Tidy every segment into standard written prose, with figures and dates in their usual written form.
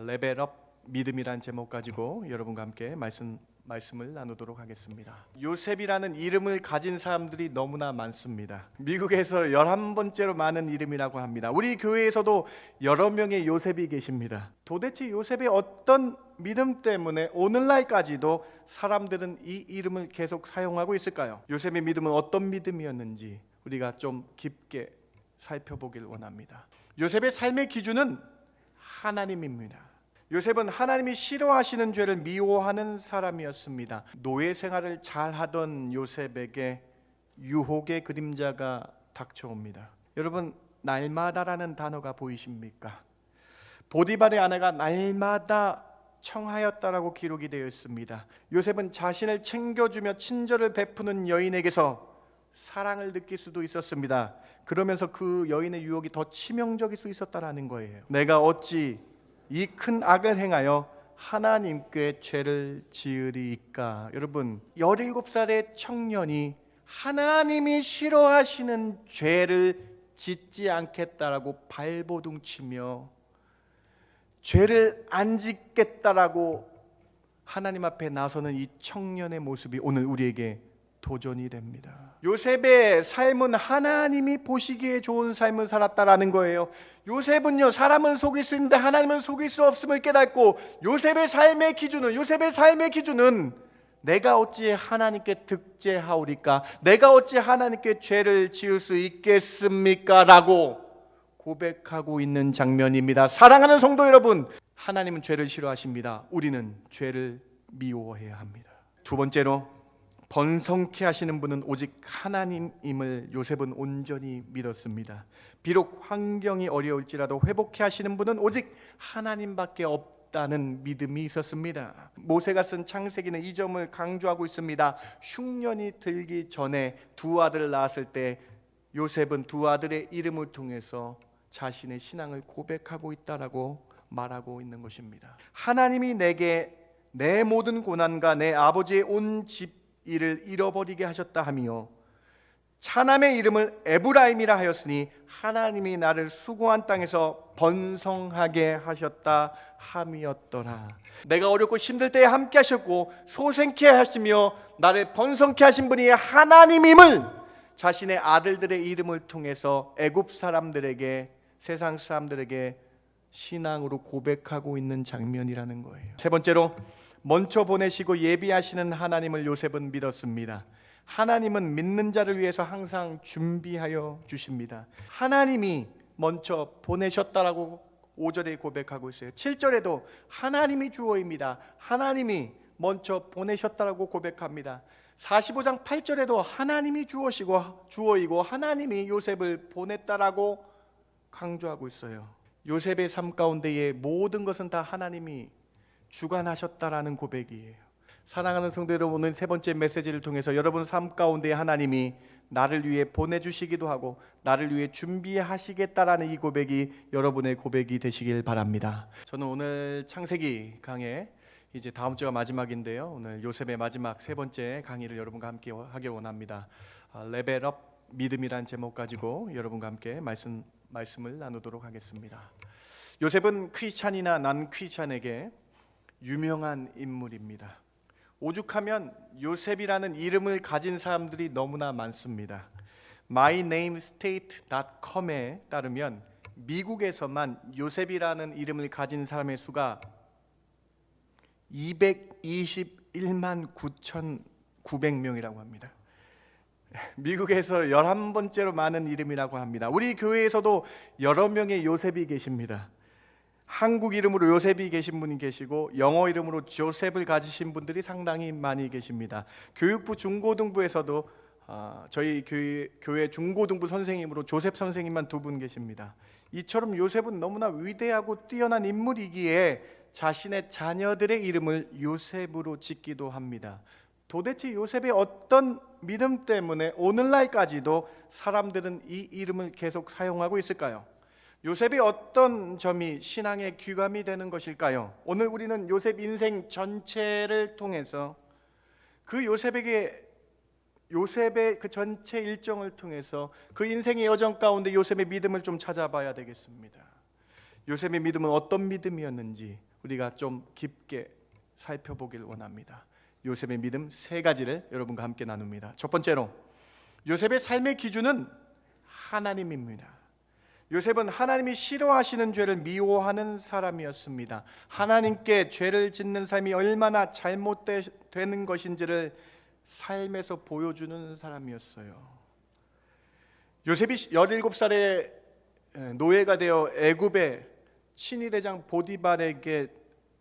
레벨업 믿음이란 제목 가지고 여러분과 함께 말씀을 나누도록 하겠습니다. 요셉이라는 이름을 가진 사람들이 너무나 많습니다. 미국에서 11번째로 많은 이름이라고 합니다. 우리 교회에서도 여러 명의 요셉이 계십니다. 도대체 요셉의 어떤 믿음 때문에 오늘날까지도 사람들은 이 이름을 계속 사용하고 있을까요? 요셉의 믿음은 어떤 믿음이었는지 우리가 좀 깊게 살펴보길 원합니다. 요셉의 삶의 기준은 하나님입니다. 요셉은 하나님이 싫어하시는 죄를 미워하는 사람이었습니다. 노예 생활을 잘하던 요셉에게 유혹의 그림자가 닥쳐옵니다. 여러분, 날마다라는 단어가 보이십니까? 보디발의 아내가 날마다 청하였다라고 기록이 되어 있습니다. 요셉은 자신을 챙겨주며 친절을 베푸는 여인에게서 사랑을 느낄 수도 있었습니다. 그러면서 그 여인의 유혹이 더 치명적일 수 있었다라는 거예요. 내가 어찌 이 큰 악을 행하여 하나님께 죄를 지으리이까. 여러분, 17살의 청년이 하나님이 싫어하시는 죄를 짓지 않겠다라고 발버둥치며 죄를 안 짓겠다라고 하나님 앞에 나서는 이 청년의 모습이 오늘 우리에게 도전이 됩니다. 요셉의 삶은 하나님이 보시기에 좋은 삶을 살았다라는 거예요. 요셉은요, 사람은 속일 수 있는데 하나님은 속일 수 없음을 깨닫고 요셉의 삶의 기준은 내가 어찌 하나님께 득죄하오리까? 내가 어찌 하나님께 죄를 지을 수 있겠습니까? 라고 고백하고 있는 장면입니다. 사랑하는 성도 여러분, 하나님은 죄를 싫어하십니다. 우리는 죄를 미워해야 합니다. 두 번째로, 번성케 하시는 분은 오직 하나님임을 요셉은 온전히 믿었습니다. 비록 환경이 어려울지라도 회복케 하시는 분은 오직 하나님밖에 없다는 믿음이 있었습니다. 모세가 쓴 창세기는 이 점을 강조하고 있습니다. 흉년이 들기 전에 두 아들을 낳았을 때 요셉은 두 아들의 이름을 통해서 자신의 신앙을 고백하고 있다라고 말하고 있는 것입니다. 하나님이 내게 내 모든 고난과 내 아버지의 온 집 이를 잃어버리게 하셨다 하며 차남의 이름을 에브라임이라 하였으니 하나님이 나를 수고한 땅에서 번성하게 하셨다 함이었더라. 내가 어렵고 힘들 때에 함께 하셨고 소생케 하시며 나를 번성케 하신 분이 하나님임을 자신의 아들들의 이름을 통해서 애굽 사람들에게, 세상 사람들에게 신앙으로 고백하고 있는 장면이라는 거예요. 세 번째로, 먼저 보내시고 예비하시는 하나님을 요셉은 믿었습니다. 하나님은 믿는 자를 위해서 항상 준비하여 주십니다. 하나님이 먼저 보내셨다라고 5절에 고백하고 있어요. 7절에도 하나님이 주어입니다. 하나님이 먼저 보내셨다라고 고백합니다. 45장 8절에도 하나님이 주어이고 하나님이 요셉을 보냈다라고 강조하고 있어요. 요셉의 삶 가운데의 모든 것은 다 하나님이 주관하셨다라는 고백이에요. 사랑하는 성도 여러분, 오늘 세 번째 메시지를 통해서 여러분 삶 가운데 하나님이 나를 위해 보내주시기도 하고 나를 위해 준비하시겠다라는 이 고백이 여러분의 고백이 되시길 바랍니다. 저는 오늘 창세기 강의 이제 다음 주가 마지막인데요, 오늘 요셉의 마지막 세 번째 강의를 여러분과 함께 하길 원합니다. 레벨업 믿음이란 제목 가지고 여러분과 함께 말씀을 나누도록 하겠습니다. 요셉은 크리스찬이나 난 크리스찬에게 유명한 인물입니다. 오죽하면 요셉이라는 이름을 가진 사람들이 너무나 많습니다. mynamestate.com에 따르면 미국에서만 요셉이라는 이름을 가진 사람의 수가 221만 9,900명이라고 합니다. 미국에서 11번째로 많은 이름이라고 합니다. 우리 교회에서도 여러 명의 요셉이 계십니다. 한국 이름으로 요셉이 계신 분이 계시고 영어 이름으로 조셉을 가지신 분들이 상당히 많이 계십니다. 교육부 중고등부에서도 저희 교회 중고등부 선생님으로 조셉 선생님만 2분 계십니다. 이처럼 요셉은 너무나 위대하고 뛰어난 인물이기에 자신의 자녀들의 이름을 요셉으로 짓기도 합니다. 도대체 요셉의 어떤 믿음 때문에 오늘날까지도 사람들은 이 이름을 계속 사용하고 있을까요? 요셉의 어떤 점이 신앙의 귀감이 되는 것일까요? 오늘 우리는 요셉 인생 전체를 통해서 그 요셉의 그 전체 일정을 통해서 그 인생의 여정 가운데 요셉의 믿음을 좀 찾아봐야 되겠습니다. 요셉의 믿음은 어떤 믿음이었는지 우리가 좀 깊게 살펴보길 원합니다. 요셉의 믿음 세 가지를 여러분과 함께 나눕니다. 첫 번째로, 요셉의 삶의 기준은 하나님입니다. 요셉은 하나님이 싫어하시는 죄를 미워하는 사람이었습니다. 하나님께 죄를 짓는 삶이 얼마나 잘못되는 것인지를 삶에서 보여주는 사람이었어요. 요셉이 17살에 노예가 되어 애굽의 친위대장 보디발에게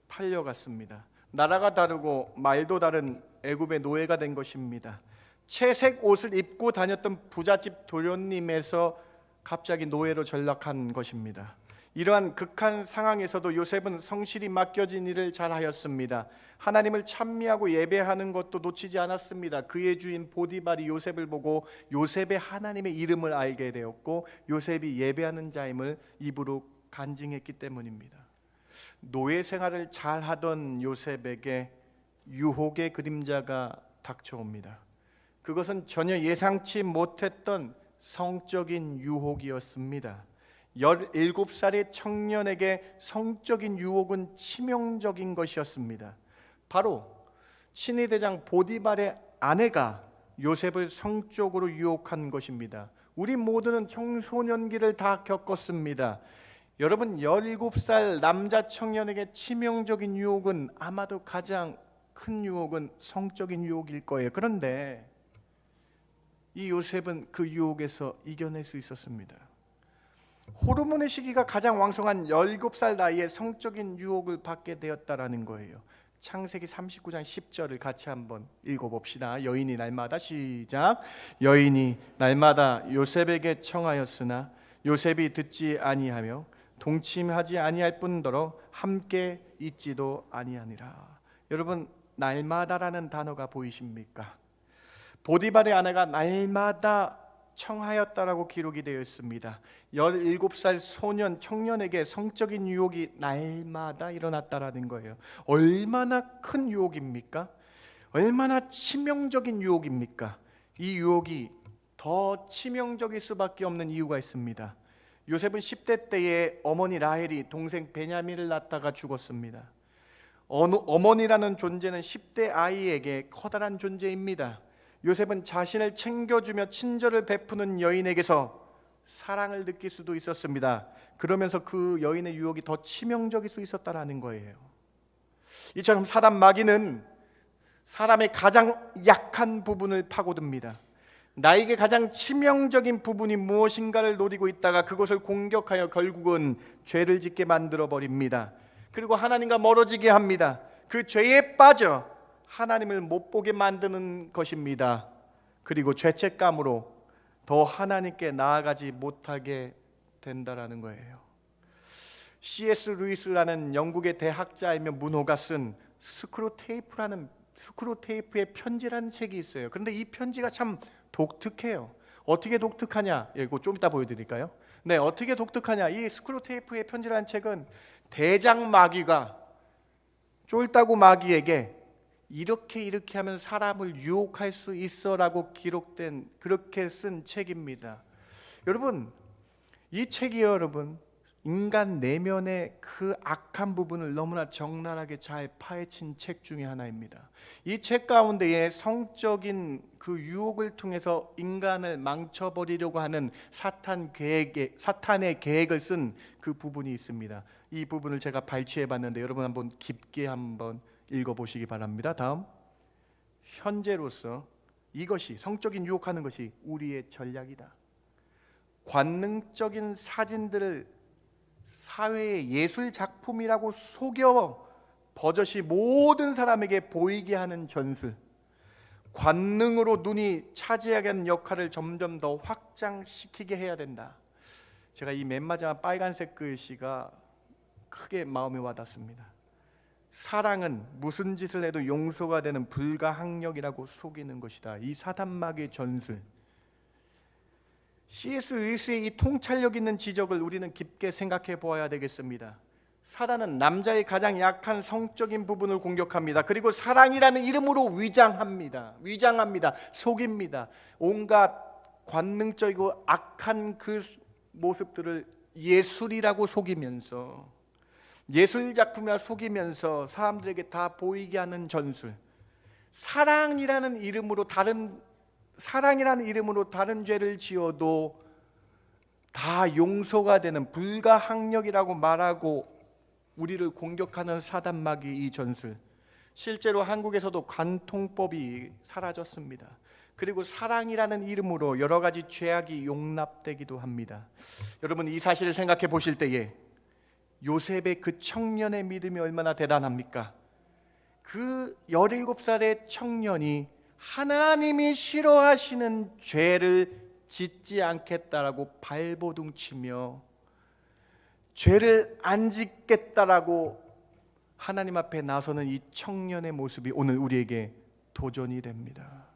팔려갔습니다. 나라가 다르고 말도 다른 애굽의 노예가 된 것입니다. 채색 옷을 입고 다녔던 부잣집 도련님에서 갑자기 노예로 전락한 것입니다. 이러한 극한 상황에서도 요셉은 성실히 맡겨진 일을 잘하였습니다. 하나님을 찬미하고 예배하는 것도 놓치지 않았습니다. 그의 주인 보디발이 요셉을 보고 요셉의 하나님의 이름을 알게 되었고 요셉이 예배하는 자임을 입으로 간증했기 때문입니다. 노예 생활을 잘하던 요셉에게 유혹의 그림자가 닥쳐옵니다. 그것은 전혀 예상치 못했던 성적인 유혹이었습니다. 17살의 청년에게 성적인 유혹은 치명적인 것이었습니다. 바로 친위대장 보디발의 아내가 요셉을 성적으로 유혹한 것입니다. 우리 모두는 청소년기를 다 겪었습니다. 여러분, 17살 남자 청년에게 치명적인 유혹은 아마도 가장 큰 유혹은 성적인 유혹일 거예요. 그런데 이 요셉은 그 유혹에서 이겨낼 수 있었습니다. 호르몬의 시기가 가장 왕성한 17살 나이에 성적인 유혹을 받게 되었다라는 거예요. 창세기 39장 10절을 같이 한번 읽어봅시다. 여인이 날마다, 시작. 여인이 날마다 요셉에게 청하였으나 요셉이 듣지 아니하며 동침하지 아니할 뿐더러 함께 있지도 아니하니라. 여러분, 날마다라는 단어가 보이십니까? 보디발의 아내가 날마다 청하였다라고 기록이 되어 있습니다. 17살 소년 청년에게 성적인 유혹이 날마다 일어났다라는 거예요. 얼마나 큰 유혹입니까? 얼마나 치명적인 유혹입니까? 이 유혹이 더 치명적일 수밖에 없는 이유가 있습니다. 요셉은 10대 때에 어머니 라헬이 동생 베냐민을 낳다가 죽었습니다. 어머니라는 존재는 10대 아이에게 커다란 존재입니다. 요셉은 자신을 챙겨주며 친절을 베푸는 여인에게서 사랑을 느낄 수도 있었습니다. 그러면서 그 여인의 유혹이 더 치명적일 수 있었다라는 거예요. 이처럼 사단 마귀는 사람의 가장 약한 부분을 파고듭니다. 나에게 가장 치명적인 부분이 무엇인가를 노리고 있다가 그것을 공격하여 결국은 죄를 짓게 만들어 버립니다. 그리고 하나님과 멀어지게 합니다. 그 죄에 빠져 하나님을 못 보게 만드는 것입니다. 그리고 죄책감으로 더 하나님께 나아가지 못하게 된다라는 거예요. C.S. 루이스라는 영국의 대학자이며 문호가 쓴 스크루테이프의 편지라는 책이 있어요. 그런데 이 편지가 참 독특해요. 어떻게 독특하냐? 이거 좀 이따 보여드릴까요? 네, 어떻게 독특하냐? 이 스크루테이프의 편지라는 책은 대장 마귀가 쫄따구 마귀에게 이렇게 하면 사람을 유혹할 수 있어라고 기록된, 그렇게 쓴 책입니다. 여러분, 이 책이 여러분 인간 내면의 그 악한 부분을 너무나 적나라하게 잘 파헤친 책 중에 하나입니다. 이 책 가운데에 성적인 그 유혹을 통해서 인간을 망쳐버리려고 하는 사탄의 계획을 쓴 그 부분이 있습니다. 이 부분을 제가 발췌해봤는데 여러분 한번 깊게 한번 읽어보시기 바랍니다. 다음, 현재로서 이것이 성적인 유혹하는 것이 우리의 전략이다. 관능적인 사진들을 사회의 예술 작품이라고 속여 버젓이 모든 사람에게 보이게 하는 전술, 관능으로 눈이 차지하게 하는 역할을 점점 더 확장시키게 해야 된다. 제가 이 맨 마지막 빨간색 글씨가 크게 마음에 와닿습니다. 사랑은 무슨 짓을 해도 용서가 되는 불가항력이라고 속이는 것이다. 이 사단마귀의 전술. C.S. 루이스의 이 통찰력 있는 지적을 우리는 깊게 생각해 보아야 되겠습니다. 사단은 남자의 가장 약한 성적인 부분을 공격합니다. 그리고 사랑이라는 이름으로 위장합니다. 속입니다. 온갖 관능적이고 악한 그 모습들을 예술이라고 속이면서, 예술 작품이라 속이면서 사람들에게 다 보이게 하는 전술, 사랑이라는 이름으로 다른 죄를 지어도 다 용서가 되는 불가항력이라고 말하고 우리를 공격하는 사단마귀 이 전술, 실제로 한국에서도 관통법이 사라졌습니다. 그리고 사랑이라는 이름으로 여러 가지 죄악이 용납되기도 합니다. 여러분, 이 사실을 생각해 보실 때에 요셉의 그 청년의 믿음이 얼마나 대단합니까? 그 17살의 청년이 하나님이 싫어하시는 죄를 짓지 않겠다라고 발버둥치며 죄를 안 짓겠다라고 하나님 앞에 나서는 이 청년의 모습이 오늘 우리에게 도전이 됩니다.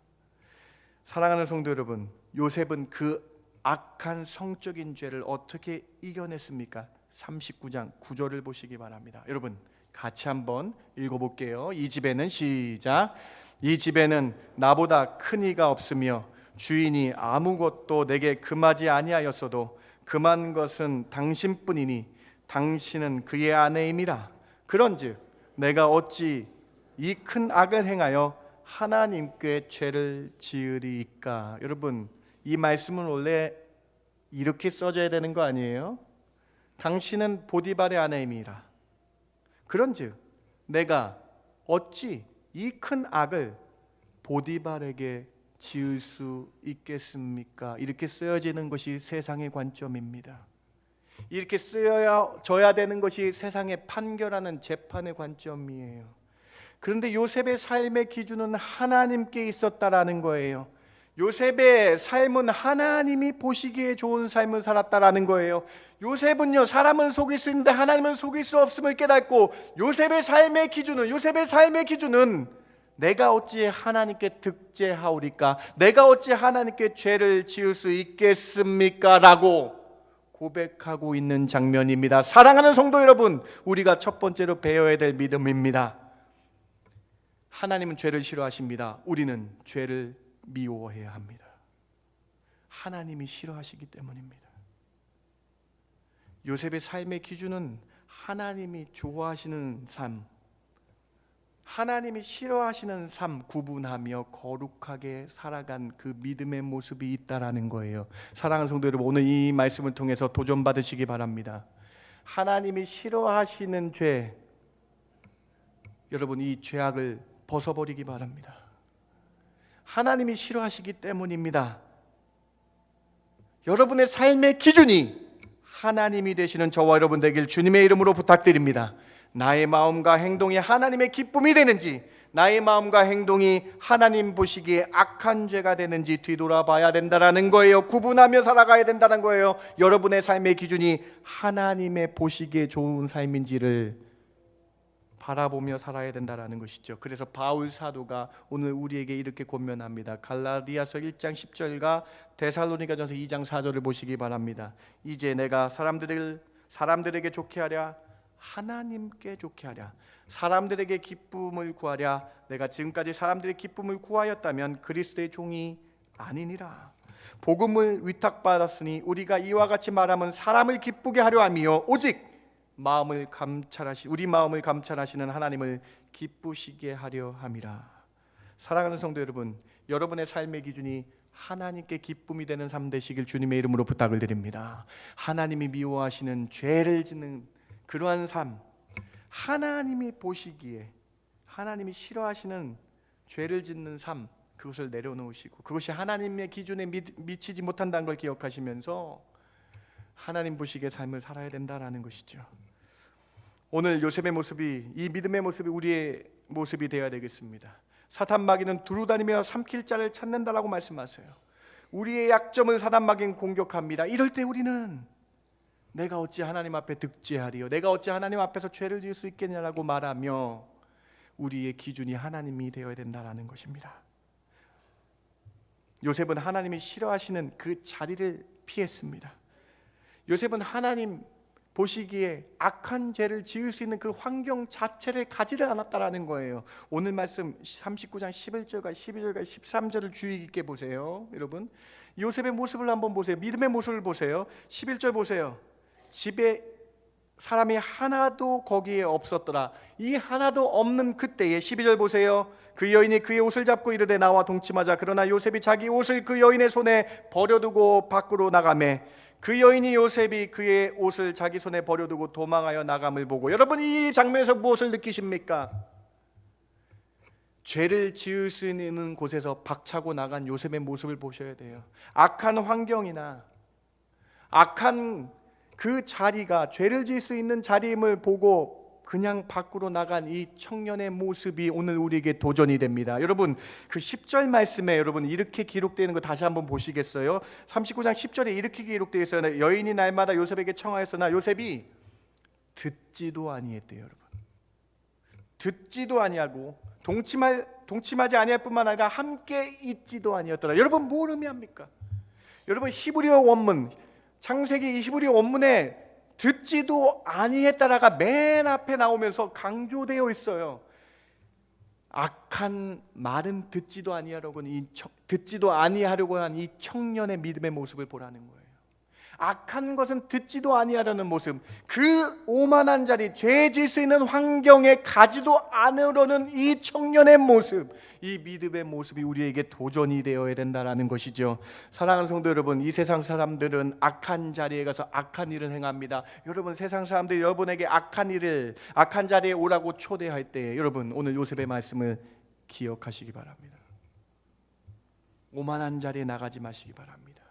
사랑하는 성도 여러분, 요셉은 그 악한 성적인 죄를 어떻게 이겨냈습니까? 39장 9절을 보시기 바랍니다. 여러분 같이 한번 읽어볼게요. 이 집에는 시작. 이 집에는 나보다 큰 이가 없으며 주인이 아무것도 내게 금하지 아니하였어도 금한 것은 당신뿐이니 당신은 그의 아내임이라. 그런즉 내가 어찌 이 큰 악을 행하여 하나님께 죄를 지으리이까. 여러분, 이 말씀은 원래 이렇게 써져야 되는 거 아니에요? 당신은 보디발의 아내임이라. 그런즉 내가 어찌 이 큰 악을 보디발에게 지을 수 있겠습니까? 이렇게 쓰여지는 것이 세상의 관점입니다. 이렇게 쓰여져야 되는 것이 세상의 판결하는 재판의 관점이에요. 그런데 요셉의 삶의 기준은 하나님께 있었다라는 거예요. 요셉의 삶은 하나님이 보시기에 좋은 삶을 살았다라는 거예요. 요셉은요, 사람은 속일 수 있는데 하나님은 속일 수 없음을 깨닫고 요셉의 삶의 기준은 내가 어찌 하나님께 득죄하오리까? 내가 어찌 하나님께 죄를 지을 수 있겠습니까? 라고 고백하고 있는 장면입니다. 사랑하는 성도 여러분, 우리가 첫 번째로 배워야 될 믿음입니다. 하나님은 죄를 싫어하십니다. 우리는 죄를 미워해야 합니다. 하나님이 싫어하시기 때문입니다. 요셉의 삶의 기준은 하나님이 좋아하시는 삶, 하나님이 싫어하시는 삶 구분하며 거룩하게 살아간 그 믿음의 모습이 있다라는 거예요. 사랑하는 성도 여러분, 오늘 이 말씀을 통해서 도전받으시기 바랍니다. 하나님이 싫어하시는 죄, 여러분 이 죄악을 벗어버리기 바랍니다. 하나님이 싫어하시기 때문입니다. 여러분의 삶의 기준이 하나님이 되시는 저와 여러분 되길 주님의 이름으로 부탁드립니다. 나의 마음과 행동이 하나님의 기쁨이 되는지, 나의 마음과 행동이 하나님 보시기에 악한 죄가 되는지 뒤돌아봐야 된다는 거예요. 구분하며 살아가야 된다는 거예요. 여러분의 삶의 기준이 하나님의 보시기에 좋은 삶인지를 바라보며 살아야 된다는 것이죠. 그래서 바울 사도가 오늘 우리에게 이렇게 권면합니다. 갈라디아서 1장 10절과 데살로니가전서 2장 4절을 보시기 바랍니다. 이제 내가 사람들에게 좋게 하랴, 하나님께 좋게 하랴, 사람들에게 기쁨을 구하랴, 내가 지금까지 사람들의 기쁨을 구하였다면 그리스도의 종이 아니니라. 복음을 위탁받았으니 우리가 이와 같이 말하면 사람을 기쁘게 하려 함이요 오직 우리 마음을 감찰하시는 하나님을 기쁘시게 하려 함이라. 사랑하는 성도 여러분, 여러분의 삶의 기준이 하나님께 기쁨이 되는 삶 되시길 주님의 이름으로 부탁을 드립니다. 하나님이 미워하시는 죄를 짓는 그러한 삶, 하나님이 보시기에 하나님이 싫어하시는 죄를 짓는 삶, 그것을 내려놓으시고 그것이 하나님의 기준에 미치지 못한다는 걸 기억하시면서 하나님 보시기에 삶을 살아야 된다는 것이죠. 오늘 요셉의 모습이, 이 믿음의 모습이 우리의 모습이 되어야 되겠습니다. 사탄마귀는 두루다니며 삼킬 자를 찾는다라고 말씀하세요. 우리의 약점을 사탄마귀는 공격합니다. 이럴 때 우리는 내가 어찌 하나님 앞에 득죄하리요, 내가 어찌 하나님 앞에서 죄를 지을 수 있겠냐라고 말하며 우리의 기준이 하나님이 되어야 된다는 것입니다. 요셉은 하나님이 싫어하시는 그 자리를 피했습니다. 요셉은 하나님 보시기에 악한 죄를 지을 수 있는 그 환경 자체를 가지를 않았다라는 거예요. 오늘 말씀 39장 11절과 12절과 13절을 주의 깊게 보세요. 여러분, 요셉의 모습을 한번 보세요. 믿음의 모습을 보세요. 11절 보세요. 집에 사람이 하나도 거기에 없었더라. 이 하나도 없는 그때에 12절 보세요. 그 여인이 그의 옷을 잡고 이르되 나와 동침하자. 그러나 요셉이 자기 옷을 그 여인의 손에 버려두고 밖으로 나가매 그 여인이 요셉이 그의 옷을 자기 손에 버려두고 도망하여 나감을 보고, 여러분 이 장면에서 무엇을 느끼십니까? 죄를 지을 수 있는 곳에서 박차고 나간 요셉의 모습을 보셔야 돼요. 악한 환경이나 악한 그 자리가 죄를 지을 수 있는 자리임을 보고 그냥 밖으로 나간 이 청년의 모습이 오늘 우리에게 도전이 됩니다. 여러분 그 10절 말씀에 여러분 이렇게 기록되는 거 다시 한번 보시겠어요? 39장 10절에 이렇게 기록되어 있어요. 여인이 날마다 요셉에게 청하였으나 요셉이 듣지도 아니했대요. 여러분 듣지도 아니하고 동침하지 아니할 뿐만 아니라 함께 있지도 아니었더라. 여러분 뭘 의미합니까? 여러분 히브리어 원문, 창세기 히브리어 원문에 듣지도 아니했다라가 맨 앞에 나오면서 강조되어 있어요. 악한 말은 듣지도 아니하려고 한 이 청년의 믿음의 모습을 보라는 거예요. 악한 것은 듣지도 아니하려는 모습, 그 오만한 자리, 죄 지을 수 있는 환경에 가지도 않으려는 이 청년의 모습, 이 믿음의 모습이 우리에게 도전이 되어야 된다는 것이죠. 사랑하는 성도 여러분, 이 세상 사람들은 악한 자리에 가서 악한 일을 행합니다. 여러분 세상 사람들이 여러분에게 악한 자리에 오라고 초대할 때 여러분 오늘 요셉의 말씀을 기억하시기 바랍니다. 오만한 자리에 나가지 마시기 바랍니다.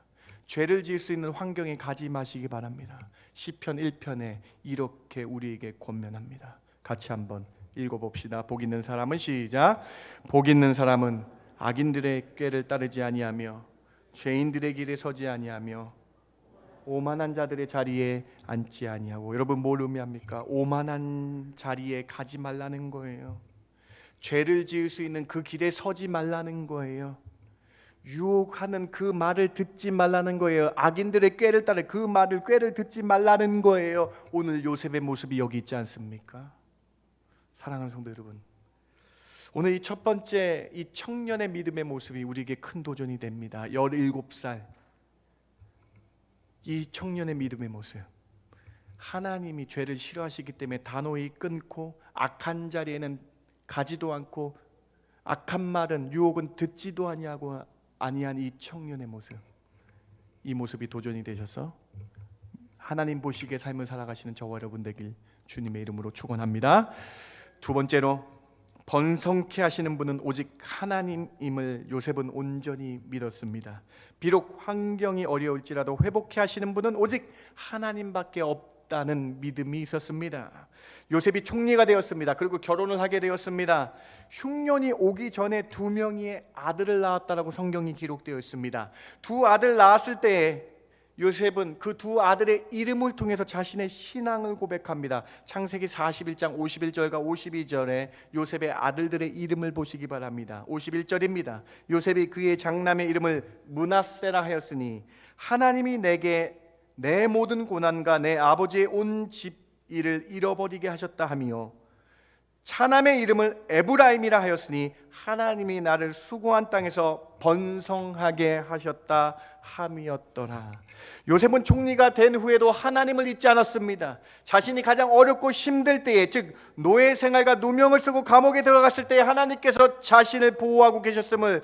죄를 지을 수 있는 환경에 가지 마시기 바랍니다. 시편 1편에 이렇게 우리에게 권면합니다. 같이 한번 읽어봅시다. 복 있는 사람은 시작. 복 있는 사람은 악인들의 꾀를 따르지 아니하며 죄인들의 길에 서지 아니하며 오만한 자들의 자리에 앉지 아니하고. 여러분 뭘 의미합니까? 오만한 자리에 가지 말라는 거예요. 죄를 지을 수 있는 그 길에 서지 말라는 거예요. 유혹하는 그 말을 듣지 말라는 거예요. 악인들의 꾀를 따라 그 꾀를 듣지 말라는 거예요. 오늘 요셉의 모습이 여기 있지 않습니까? 사랑하는 성도 여러분, 오늘 이 첫 번째 이 청년의 믿음의 모습이 우리에게 큰 도전이 됩니다. 17살 이 청년의 믿음의 모습, 하나님이 죄를 싫어하시기 때문에 단호히 끊고 악한 자리에는 가지도 않고 악한 말은 유혹은 듣지도 아니한 이 청년의 모습, 이 모습이 도전이 되셔서 하나님 보시기에 삶을 살아가시는 저와 여러분 되길 주님의 이름으로 축원합니다. 두 번째로, 번성케 하시는 분은 오직 하나님임을 요셉은 온전히 믿었습니다. 비록 환경이 어려울지라도 회복케 하시는 분은 오직 하나님밖에 없다는 믿음이 있었습니다. 요셉이 총리가 되었습니다. 그리고 결혼을 하게 되었습니다. 흉년이 오기 전에 2명의 아들을 낳았다라고 성경이 기록되어 있습니다. 2 아들 낳았을 때에 요셉은 그 2 아들의 이름을 통해서 자신의 신앙을 고백합니다. 창세기 41장 51절과 52절에 요셉의 아들들의 이름을 보시기 바랍니다. 51절입니다. 요셉이 그의 장남의 이름을 므낫세라 하였으니 하나님이 내게 내 모든 고난과 내 아버지의 온 집 일을 잃어버리게 하셨다 하며, 차남의 이름을 에브라임이라 하였으니 하나님이 나를 수고한 땅에서 번성하게 하셨다 함이었더라. 요셉은 총리가 된 후에도 하나님을 잊지 않았습니다. 자신이 가장 어렵고 힘들 때에, 즉 노예 생활과 누명을 쓰고 감옥에 들어갔을 때에 하나님께서 자신을 보호하고 계셨음을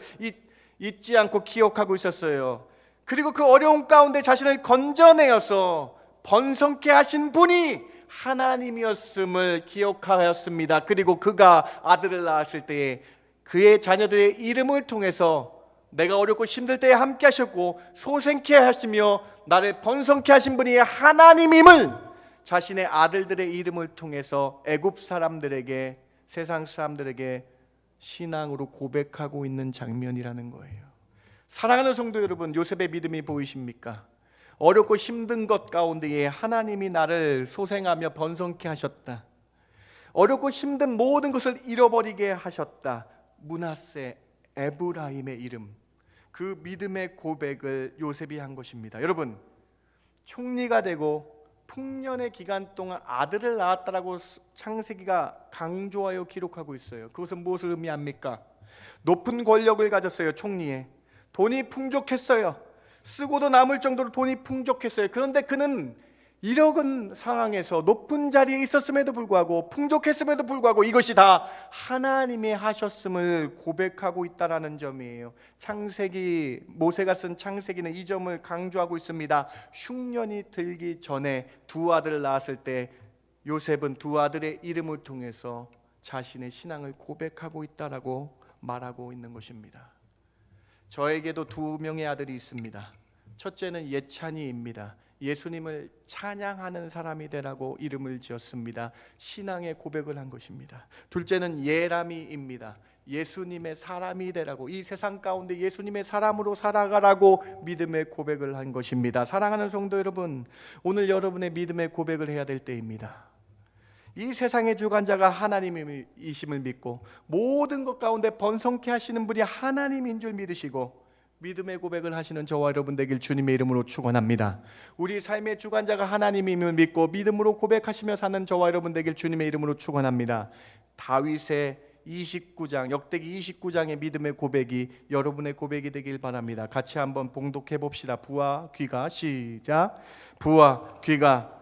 잊지 않고 기억하고 있었어요. 그리고 그 어려운 가운데 자신을 건져내어서 번성케 하신 분이 하나님이었음을 기억하였습니다. 그리고 그가 아들을 낳았을 때에 그의 자녀들의 이름을 통해서 내가 어렵고 힘들 때에 함께 하셨고 소생케 하시며 나를 번성케 하신 분이 하나님임을 자신의 아들들의 이름을 통해서 애굽 사람들에게, 세상 사람들에게 신앙으로 고백하고 있는 장면이라는 거예요. 사랑하는 성도 여러분, 요셉의 믿음이 보이십니까? 어렵고 힘든 것 가운데에 하나님이 나를 소생하며 번성케 하셨다. 어렵고 힘든 모든 것을 잃어버리게 하셨다. 므낫세, 에브라임의 이름, 그 믿음의 고백을 요셉이 한 것입니다. 여러분, 총리가 되고 풍년의 기간 동안 아들을 낳았다라고 창세기가 강조하여 기록하고 있어요. 그것은 무엇을 의미합니까? 높은 권력을 가졌어요. 총리에 돈이 풍족했어요. 쓰고도 남을 정도로 돈이 풍족했어요. 그런데 그는 이런 상황에서 높은 자리에 있었음에도 불구하고 풍족했음에도 불구하고 이것이 다 하나님이 하셨음을 고백하고 있다라는 점이에요. 창세기, 모세가 쓴 창세기는 이 점을 강조하고 있습니다. 흉년이 들기 전에 두 아들을 낳았을 때 요셉은 두 아들의 이름을 통해서 자신의 신앙을 고백하고 있다라고 말하고 있는 것입니다. 저에게도 두 명의 아들이 있습니다. 첫째는 예찬이입니다. 예수님을 찬양하는 사람이 되라고 이름을 지었습니다. 신앙의 고백을 한 것입니다. 둘째는 예람이입니다. 예수님의 사람이 되라고, 이 세상 가운데 예수님의 사람으로 살아가라고 믿음의 고백을 한 것입니다. 사랑하는 성도 여러분, 오늘 여러분의 믿음의 고백을 해야 될 때입니다. 이 세상의 주관자가 하나님이심을 믿고 모든 것 가운데 번성케 하시는 분이 하나님인 줄 믿으시고 믿음의 고백을 하시는 저와 여러분 되길 주님의 이름으로 축원합니다. 우리 삶의 주관자가 하나님임을 믿고 믿음으로 고백하시며 사는 저와 여러분 되길 주님의 이름으로 축원합니다. 다윗의 29장, 역대기 29장의 믿음의 고백이 여러분의 고백이 되길 바랍니다. 같이 한번 봉독해 봅시다. 부와 귀가, 시작. 부와 귀가.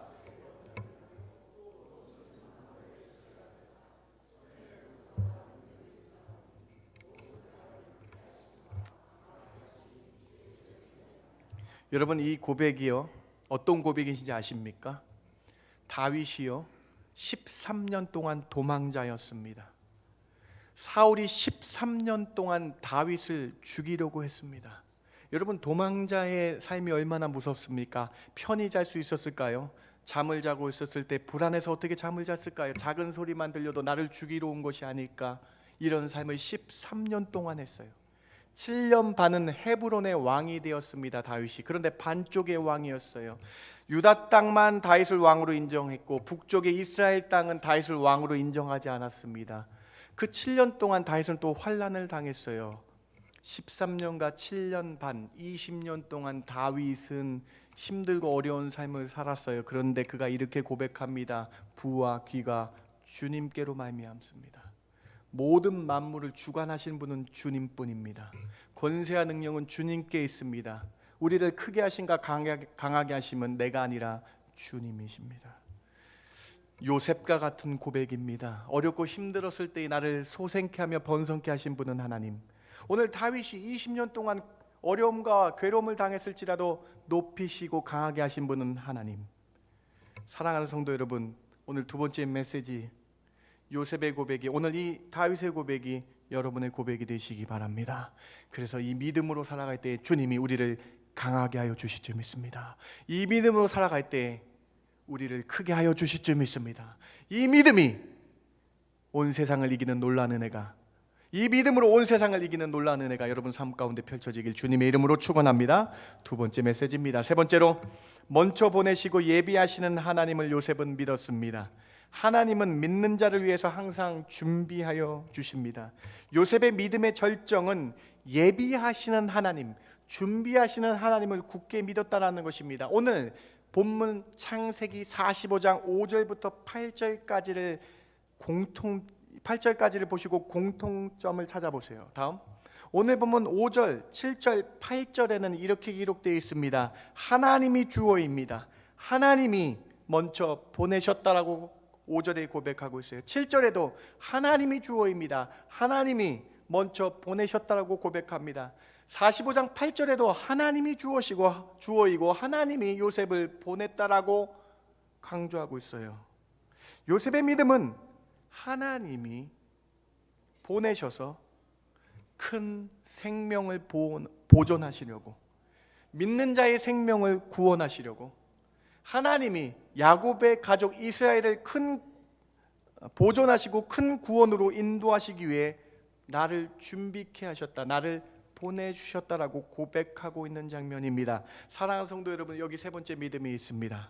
여러분, 이 고백이요, 어떤 고백인지 아십니까? 다윗이요 13년 동안 도망자였습니다. 사울이 13년 동안 다윗을 죽이려고 했습니다. 여러분, 도망자의 삶이 얼마나 무섭습니까? 편히 잘 수 있었을까요? 잠을 자고 있었을 때 불안해서 어떻게 잠을 잤을까요? 작은 소리만 들려도 나를 죽이러 온 것이 아닐까? 이런 삶을 13년 동안 했어요. 7년 반은 헤브론의 왕이 되었습니다. 다윗이. 그런데 반쪽의 왕이었어요. 유다 땅만 다윗을 왕으로 인정했고 북쪽의 이스라엘 땅은 다윗을 왕으로 인정하지 않았습니다. 그 7년 동안 다윗은 또 환난을 당했어요. 13년과 7년 반, 20년 동안 다윗은 힘들고 어려운 삶을 살았어요. 그런데 그가 이렇게 고백합니다. 부와 귀가 주님께로 말미암습니다. 모든 만물을 주관하신 분은 주님뿐입니다. 권세와 능력은 주님께 있습니다. 우리를 크게 하신가 강하게 하심은 내가 아니라 주님이십니다. 요셉과 같은 고백입니다. 어렵고 힘들었을 때 나를 소생케 하며 번성케 하신 분은 하나님. 오늘 다윗이 20년 동안 어려움과 괴로움을 당했을지라도 높이시고 강하게 하신 분은 하나님. 사랑하는 성도 여러분, 오늘 두 번째 메시지, 요셉의 고백이, 오늘 이 다윗의 고백이 여러분의 고백이 되시기 바랍니다. 그래서 이 믿음으로 살아갈 때 주님이 우리를 강하게 하여 주실 줄 믿습니다. 이 믿음으로 살아갈 때 우리를 크게 하여 주실 줄 믿습니다. 이 믿음이 온 세상을 이기는 놀라운 은혜가, 이 믿음으로 온 세상을 이기는 놀라운 은혜가 여러분 삶 가운데 펼쳐지길 주님의 이름으로 축원합니다. 두 번째 메시지입니다. 세 번째로, 먼저 보내시고 예비하시는 하나님을 요셉은 믿었습니다. 하나님은 믿는 자를 위해서 항상 준비하여 주십니다. 요셉의 믿음의 절정은 예비하시는 하나님, 준비하시는 하나님을 굳게 믿었다라는 것입니다. 오늘 본문 창세기 45장 5절부터 8절까지를 보시고 공통점을 찾아보세요. 다음, 오늘 본문 5절, 7절, 8절에는 이렇게 기록되어 있습니다. 하나님이 주어입니다. 하나님이 먼저 보내셨다라고 5절에 고백하고 있어요. 7절에도 하나님이 주어입니다. 하나님이 먼저 보내셨다라고 고백합니다. 45장 8절에도 하나님이 주어이고 하나님이 요셉을 보냈다라고 강조하고 있어요. 요셉의 믿음은 하나님이 보내셔서 큰 생명을 보존하시려고, 믿는 자의 생명을 구원하시려고, 하나님이 야곱의 가족 이스라엘을 큰 보존하시고 큰 구원으로 인도하시기 위해 나를 준비케 하셨다, 나를 보내주셨다라고 고백하고 있는 장면입니다. 사랑하는 성도 여러분, 여기 세 번째 믿음이 있습니다.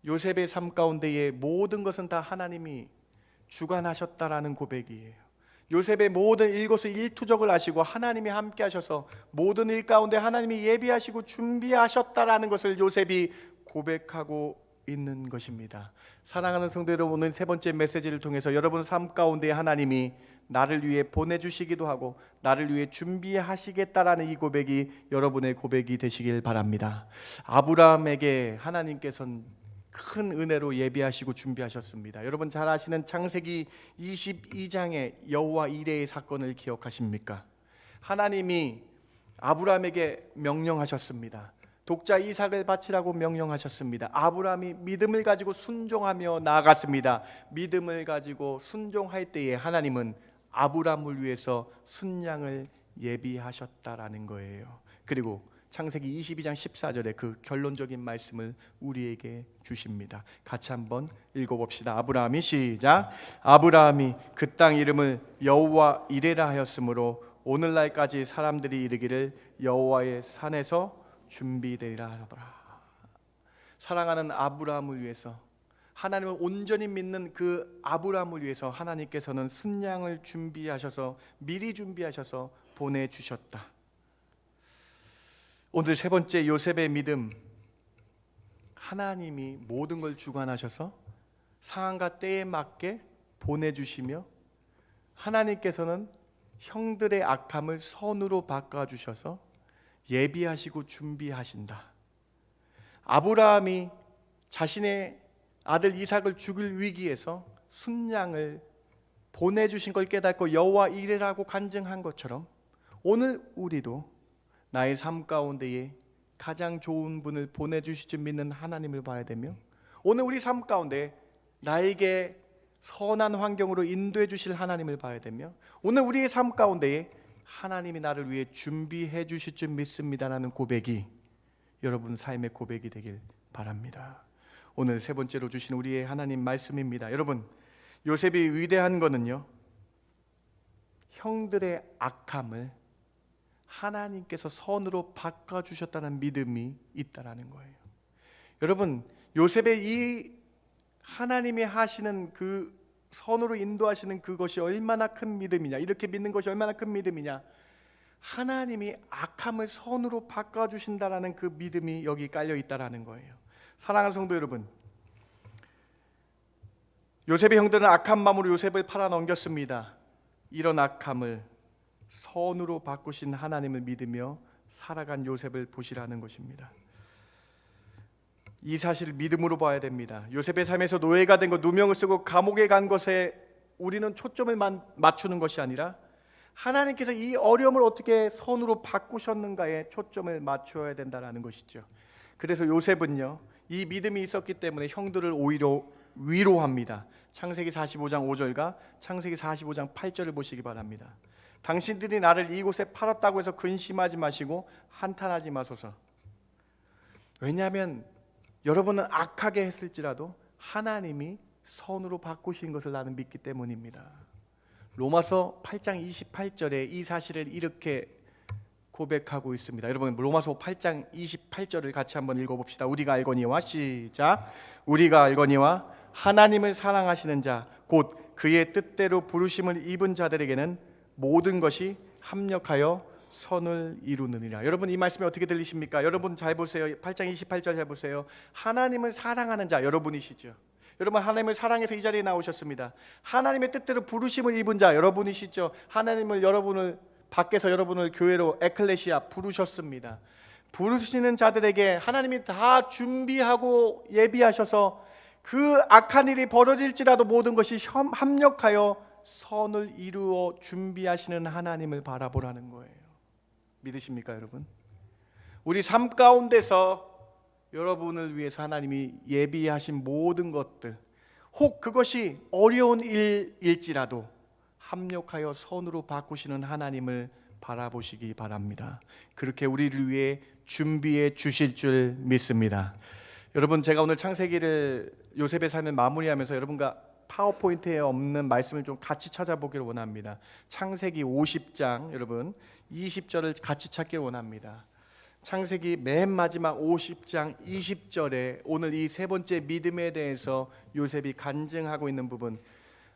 요셉의 삶 가운데의 모든 것은 다 하나님이 주관하셨다라는 고백이에요. 요셉의 모든 일거수일투족을 아시고 하나님이 함께 하셔서 모든 일 가운데 하나님이 예비하시고 준비하셨다라는 것을 요셉이 고백하고 있는 것입니다. 사랑하는 성도 여러분, 오늘 세 번째 메시지를 통해서 여러분 삶 가운데 하나님이 나를 위해 보내주시기도 하고 나를 위해 준비하시겠다라는 이 고백이 여러분의 고백이 되시길 바랍니다. 아브라함에게 하나님께서는 큰 은혜로 예비하시고 준비하셨습니다. 여러분 잘 아시는 창세기 22장의 여호와 이레의 사건을 기억하십니까? 하나님이 아브라함에게 명령하셨습니다. 독자 이삭을 바치라고 명령하셨습니다. 아브라함이 믿음을 가지고 순종하며 나아갔습니다. 믿음을 가지고 순종할 때에 하나님은 아브라함을 위해서 순양을 예비하셨다라는 거예요. 그리고 창세기 22장 14절에 그 결론적인 말씀을 우리에게 주십니다. 같이 한번 읽어봅시다. 아브라함이 시작. 아브라함이 그 땅 이름을 여호와 이레라 하였으므로 오늘날까지 사람들이 이르기를 여호와의 산에서 준비되리라 하더라. 사랑하는 아브라함을 위해서, 하나님을 온전히 믿는 그 아브라함을 위해서 하나님께서는 순양을 준비하셔서 미리 준비하셔서 보내주셨다. 오늘 세 번째 요셉의 믿음, 하나님이 모든 걸 주관하셔서 상황과 때에 맞게 보내주시며 하나님께서는 형들의 악함을 선으로 바꿔주셔서 예비하시고 준비하신다. 아브라함이 자신의 아들 이삭을 죽일 위기에서 순양을 보내주신 걸 깨닫고 여호와 이레라고 간증한 것처럼 오늘 우리도 나의 삶 가운데에 가장 좋은 분을 보내주실 줄 믿는 하나님을 봐야 되며 오늘 우리 삶 가운데 나에게 선한 환경으로 인도해 주실 하나님을 봐야 되며 오늘 우리의 삶 가운데에 하나님이 나를 위해 준비해 주실 줄 믿습니다라는 고백이 여러분 삶의 고백이 되길 바랍니다. 오늘 세 번째로 주신 우리의 하나님 말씀입니다. 여러분, 요셉이 위대한 거는요, 형들의 악함을 하나님께서 선으로 바꿔주셨다는 믿음이 있다라는 거예요. 여러분, 요셉의 이 하나님이 하시는 그 선으로 인도하시는 그것이 얼마나 큰 믿음이냐, 이렇게 믿는 것이 얼마나 큰 믿음이냐, 하나님이 악함을 선으로 바꿔주신다라는 그 믿음이 여기 깔려 있다라는 거예요. 사랑하는 성도 여러분, 요셉의 형들은 악한 마음으로 요셉을 팔아 넘겼습니다. 이런 악함을 선으로 바꾸신 하나님을 믿으며 살아간 요셉을 보시라는 것입니다. 이 사실을 믿음으로 봐야 됩니다. 요셉의 삶에서 노예가 된 것, 누명을 쓰고 감옥에 간 것에 우리는 초점을 맞추는 것이 아니라 하나님께서 이 어려움을 어떻게 선으로 바꾸셨는가에 초점을 맞춰야 된다는 것이죠. 그래서 요셉은요, 이 믿음이 있었기 때문에 형들을 오히려 위로합니다. 창세기 45장 5절과 창세기 45장 8절을 보시기 바랍니다. 당신들이 나를 이곳에 팔았다고 해서 근심하지 마시고 한탄하지 마소서. 왜냐하면 여러분은 악하게 했을지라도 하나님이 선으로 바꾸신 것을 나는 믿기 때문입니다. 로마서 8장 28절에 이 사실을 이렇게 고백하고 있습니다. 여러분, 로마서 8장 28절을 같이 한번 읽어봅시다. 우리가 알거니와, 시작. 우리가 알거니와 하나님을 사랑하시는 자 곧 그의 뜻대로 부르심을 입은 자들에게는 모든 것이 합력하여 선을 이루느니라. 여러분, 이 말씀이 어떻게 들리십니까? 여러분 잘 보세요. 8장 28절 잘 보세요. 하나님을 사랑하는 자 여러분이시죠. 여러분, 하나님을 사랑해서 이 자리에 나오셨습니다. 하나님의 뜻대로 부르심을 입은 자 여러분이시죠. 하나님을 여러분을 밖에서 여러분을 교회로 에클레시아 부르셨습니다. 부르시는 자들에게 하나님이 다 준비하고 예비하셔서 그 악한 일이 벌어질지라도 모든 것이 합력하여 선을 이루어 준비하시는 하나님을 바라보라는 거예요. 믿으십니까, 여러분? 우리 삶 가운데서 여러분을 위해서 하나님이 예비하신 모든 것들, 혹 그것이 어려운 일일지라도 합력하여 선으로 바꾸시는 하나님을 바라보시기 바랍니다. 그렇게 우리를 위해 준비해 주실 줄 믿습니다. 여러분, 제가 오늘 창세기를 요셉의 삶을 마무리하면서 여러분과 파워포인트에 없는 말씀을 좀 같이 찾아보기를 원합니다. 창세기 50장 여러분 20절을 같이 찾기를 원합니다. 창세기 맨 마지막 50장 20절에 오늘 이 세 번째 믿음에 대해서 요셉이 간증하고 있는 부분,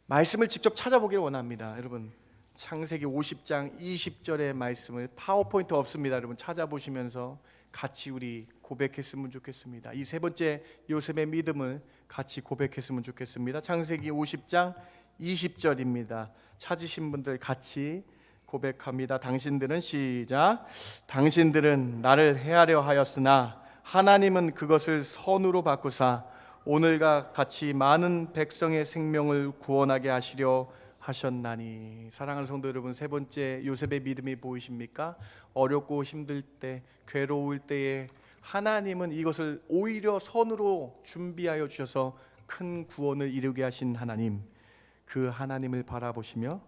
말씀을 직접 찾아보기를 원합니다. 여러분, 창세기 50장 20절의 말씀을 파워포인트 없습니다. 여러분 찾아보시면서 같이 우리 고백했으면 좋겠습니다. 이 세 번째 요셉의 믿음을 같이 고백했으면 좋겠습니다. 창세기 50장 20절입니다. 찾으신 분들 같이 고백합니다. 당신들은, 시작. 당신들은 나를 해하려 하였으나 하나님은 그것을 선으로 바꾸사 오늘과 같이 많은 백성의 생명을 구원하게 하시려 하셨나니. 사랑하는 성도 여러분, 세 번째 요셉의 믿음이 보이십니까? 어렵고 힘들 때, 괴로울 때에 하나님은 이것을 오히려 선으로 준비하여 주셔서 큰 구원을 이루게 하신 하나님, 그 하나님을 바라보시며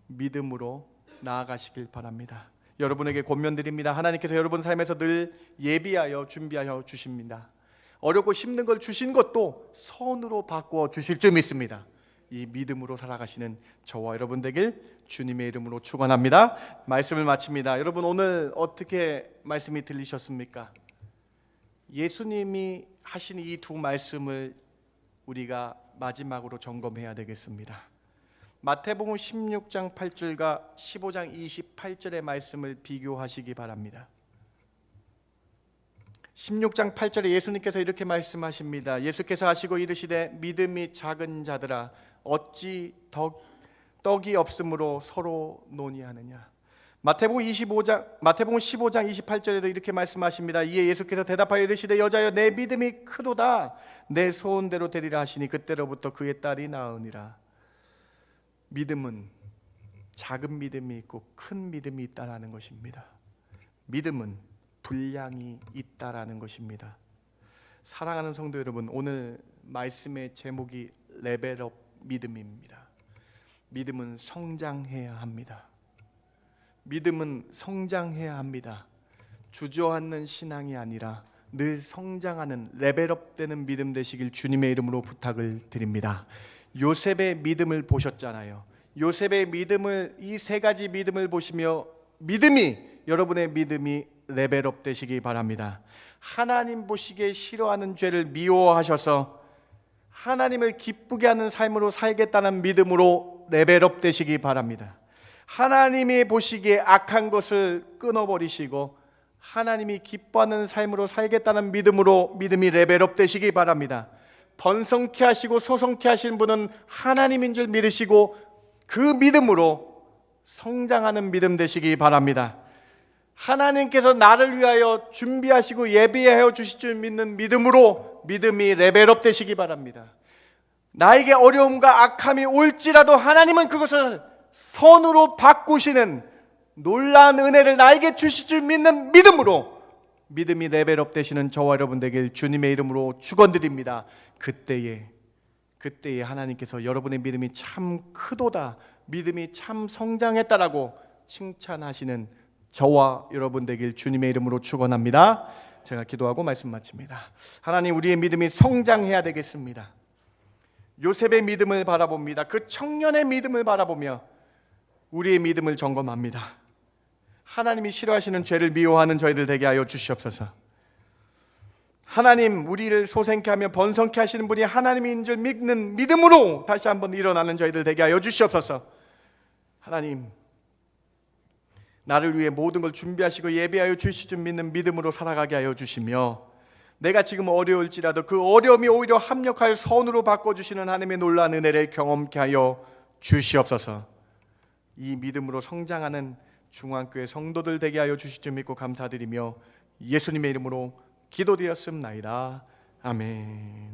믿음으로 나아가시길 바랍니다. 여러분에게 권면드립니다. 하나님께서 여러분 삶에서 늘 예비하여 준비하여 주십니다. 어렵고 힘든 걸 주신 것도 선으로 바꾸어 주실 줄 믿습니다. 이 믿음으로 살아가시는 저와 여러분 되길 주님의 이름으로 축원합니다. 말씀을 마칩니다. 여러분, 오늘 어떻게 말씀이 들리셨습니까? 예수님이 하신 이 두 말씀을 우리가 마지막으로 점검해야 되겠습니다. 마태복음 16장 8절과 15장 28절의 말씀을 비교하시기 바랍니다. 16장 8절에 예수님께서 이렇게 말씀하십니다. 예수께서 하시고 이르시되 믿음이 작은 자들아 어찌 떡이 없으므로 서로 논의하느냐. 마태복음 15장 28절에도 이렇게 말씀하십니다. 이에 예수께서 대답하여 이르시되 여자여 내 믿음이 크도다 내 소원대로 되리라 하시니 그때로부터 그의 딸이 나으니라. 믿음은 작은 믿음이 있고 큰 믿음이 있다라는 것입니다. 믿음은 분량이 있다라는 것입니다. 사랑하는 성도 여러분, 오늘 말씀의 제목이 레벨업 믿음입니다. 믿음은 성장해야 합니다. 믿음은 성장해야 합니다. 주저앉는 신앙이 아니라 늘 성장하는 레벨업되는 믿음 되시길 주님의 이름으로 부탁을 드립니다. 요셉의 믿음을 보셨잖아요. 요셉의 믿음을, 이 세 가지 믿음을 보시며 여러분의 믿음이 레벨업 되시기 바랍니다. 하나님 보시기에 싫어하는 죄를 미워하셔서 하나님을 기쁘게 하는 삶으로 살겠다는 믿음으로 레벨업 되시기 바랍니다. 하나님이 보시기에 악한 것을 끊어버리시고 하나님이 기뻐하는 삶으로 살겠다는 믿음이 레벨업 되시기 바랍니다. 번성케 하시고 소성케 하신 분은 하나님인 줄 믿으시고 그 믿음으로 성장하는 믿음 되시기 바랍니다. 하나님께서 나를 위하여 준비하시고 예비하여 주실 줄 믿는 믿음이 레벨업 되시기 바랍니다. 나에게 어려움과 악함이 올지라도 하나님은 그것을 선으로 바꾸시는 놀라운 은혜를 나에게 주실 줄 믿는 믿음이 레벨업 되시는 저와 여러분 되길 주님의 이름으로 축원드립니다. 그때에 하나님께서 여러분의 믿음이 참 크도다, 믿음이 참 성장했다라고 칭찬하시는 저와 여러분 되길 주님의 이름으로 축원합니다. 제가 기도하고 말씀 마칩니다. 하나님, 우리의 믿음이 성장해야 되겠습니다. 요셉의 믿음을 바라봅니다. 그 청년의 믿음을 바라보며 우리의 믿음을 점검합니다. 하나님이 싫어하시는 죄를 미워하는 저희들 되게 하여 주시옵소서. 하나님, 우리를 소생케 하며 번성케 하시는 분이 하나님인 줄 믿는 믿음으로 다시 한번 일어나는 저희들 되게 하여 주시옵소서. 하나님, 나를 위해 모든 걸 준비하시고 예비하여 주실 줄 믿는 믿음으로 살아가게 하여 주시며, 내가 지금 어려울지라도 그 어려움이 오히려 합력하여 선으로 바꿔주시는 하나님의 놀라운 은혜를 경험케 하여 주시옵소서. 이 믿음으로 성장하는 중앙교회 성도들 되게 하여 주실 줄 믿고 감사드리며 예수님의 이름으로 기도드렸습나이다. 아멘.